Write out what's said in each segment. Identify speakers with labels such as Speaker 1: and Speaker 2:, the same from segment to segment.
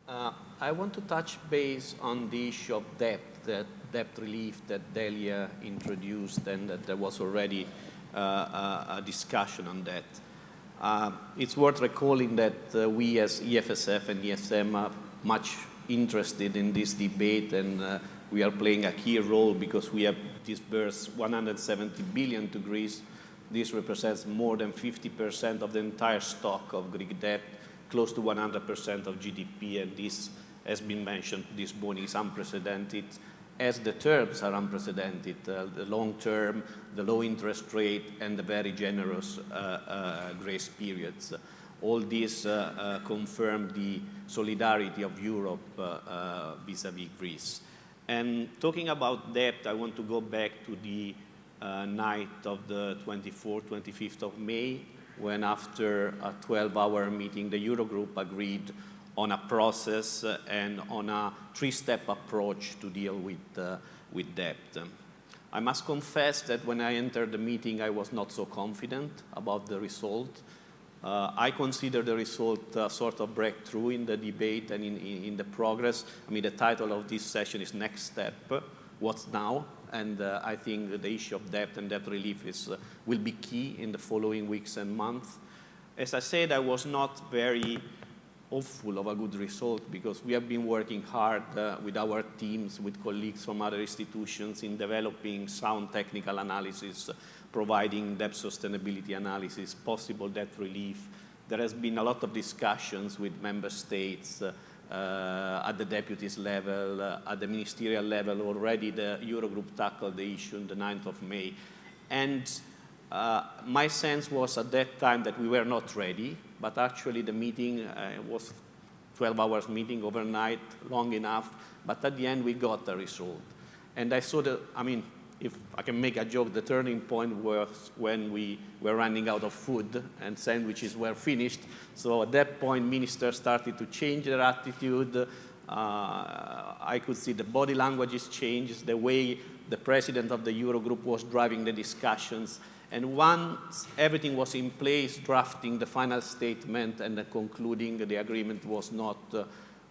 Speaker 1: I want to touch base on the issue of debt relief that Delia introduced, and that there was already a discussion on that. It's worth recalling that we as EFSF and ESM are much interested in this debate, and we are playing a key role because we have disbursed 170 billion to Greece. This represents more than 50% of the entire stock of Greek debt, close to 100% of GDP, and this has been mentioned, this bond is unprecedented, as the terms are unprecedented, the long term, the low interest rate, and the very generous grace periods. All this confirm the solidarity of Europe vis-à-vis Greece. And talking about debt, I want to go back to the night of the 24th, 25th of May, when after a 12-hour meeting, the Eurogroup agreed on a process and on a three-step approach to deal with debt. I must confess that when I entered the meeting, I was not so confident about the result. I consider the result a sort of breakthrough in the debate and in the progress. I mean, the title of this session is Next Step, What's Now? And I think the issue of debt and debt relief will be key in the following weeks and months. As I said, I was not very hopeful of a good result because we have been working hard with our teams, with colleagues from other institutions in developing sound technical analysis, providing debt sustainability analysis, possible debt relief. There has been a lot of discussions with member states at the deputies level, at the ministerial level. Already the Eurogroup tackled the issue on the 9th of May. And my sense was at that time that we were not ready, but actually the meeting was 12 hours meeting overnight, long enough, but at the end we got the result. And I saw that, I mean, if I can make a joke, the turning point was when we were running out of food and sandwiches were finished. So at that point, ministers started to change their attitude. I could see the body languages change, the way the president of the Eurogroup was driving the discussions. And once everything was in place, drafting the final statement and concluding, the agreement was not,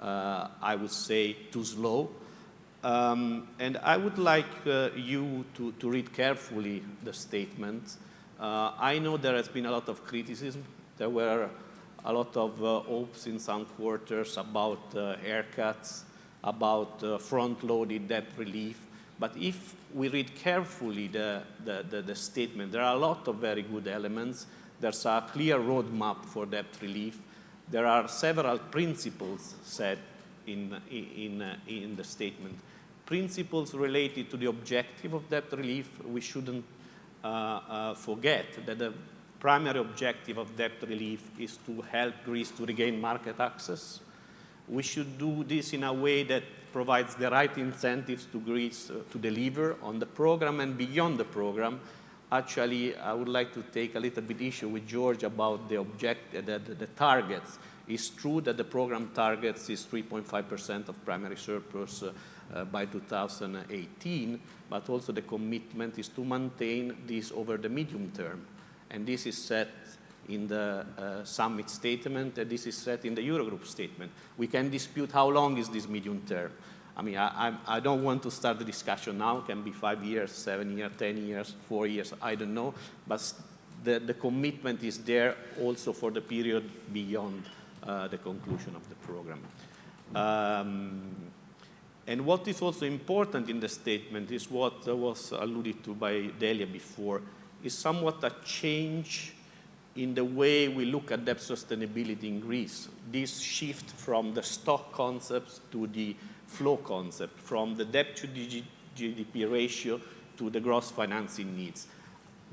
Speaker 1: I would say, too slow. And I would like you to read carefully the statement. I know there has been a lot of criticism. There were a lot of hopes in some quarters about haircuts, about front-loaded debt relief. But if we read carefully the statement, there are a lot of very good elements. There's a clear roadmap for debt relief. There are several principles set in the statement. Principles related to the objective of debt relief. We shouldn't forget that the primary objective of debt relief is to help Greece to regain market access. We should do this in a way that provides the right incentives to Greece to deliver on the program and beyond the program. Actually, I would like to take a little bit issue with George about the targets. It's true that the program targets is 3.5% of primary surplus by 2018, but also the commitment is to maintain this over the medium term. And this is set in the summit statement, and this is set in the Eurogroup statement. We can dispute how long is this medium term. I mean, I don't want to start the discussion now. It can be 5 years, 7 years, 10 years, 4 years, I don't know. But the commitment is there also for the period beyond the conclusion of the program. And what is also important in the statement is what was alluded to by Delia before, is somewhat a change in the way we look at debt sustainability in Greece. This shift from the stock concepts to the flow concept, from the debt to GDP ratio to the gross financing needs.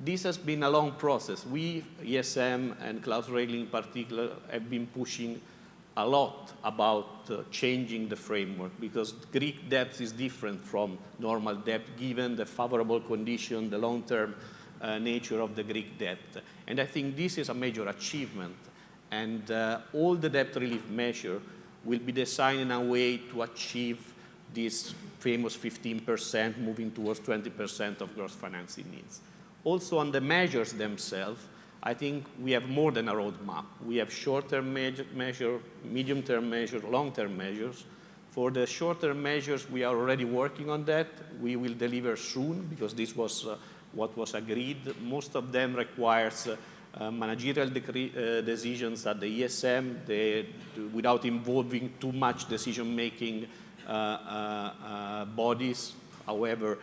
Speaker 1: This has been a long process. We, ESM and Klaus Regling in particular, have been pushing a lot about changing the framework because Greek debt is different from normal debt given the favorable condition, the long-term nature of the Greek debt. And I think this is a major achievement. And all the debt relief measures will be designed in a way to achieve this famous 15% moving towards 20% of gross financing needs. Also on the measures themselves, I think we have more than a roadmap. We have short-term measure, medium-term measure, long-term measures. For the short-term measures, we are already working on that. We will deliver soon because this was what was agreed. Most of them requires managerial decisions at the ESM without involving too much decision-making bodies. However,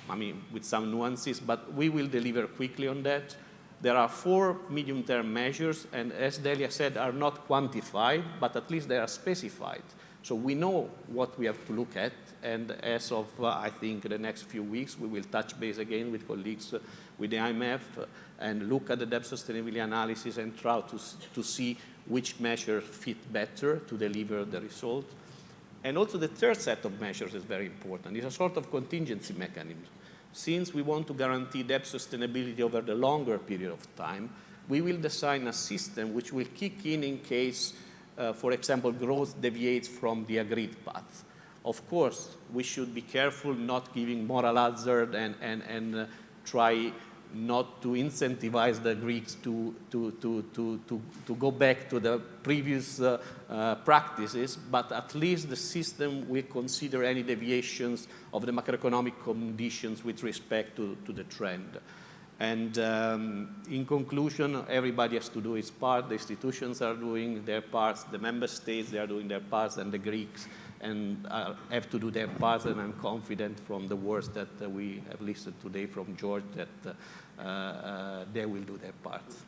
Speaker 1: I mean, with some nuances, but we will deliver quickly on that. There are 4 medium-term measures, and as Delia said, are not quantified, but at least they are specified. So we know what we have to look at, and as of, I think, the next few weeks, we will touch base again with colleagues with the IMF and look at the debt sustainability analysis and try to see which measures fit better to deliver the result. And also the third set of measures is very important. It's a sort of contingency mechanism. Since we want to guarantee debt sustainability over the longer period of time, we will design a system which will kick in case, for example, growth deviates from the agreed path. Of course, we should be careful not giving moral hazard and try not to incentivize the Greeks to go back to the previous practices, but at least the system will consider any deviations of the macroeconomic conditions with respect to the trend. And in conclusion, everybody has to do its part. The institutions are doing their parts, the member states, they are doing their parts, and the Greeks have to do their parts, and I'm confident from the words that we have listened today from George that they will do their parts.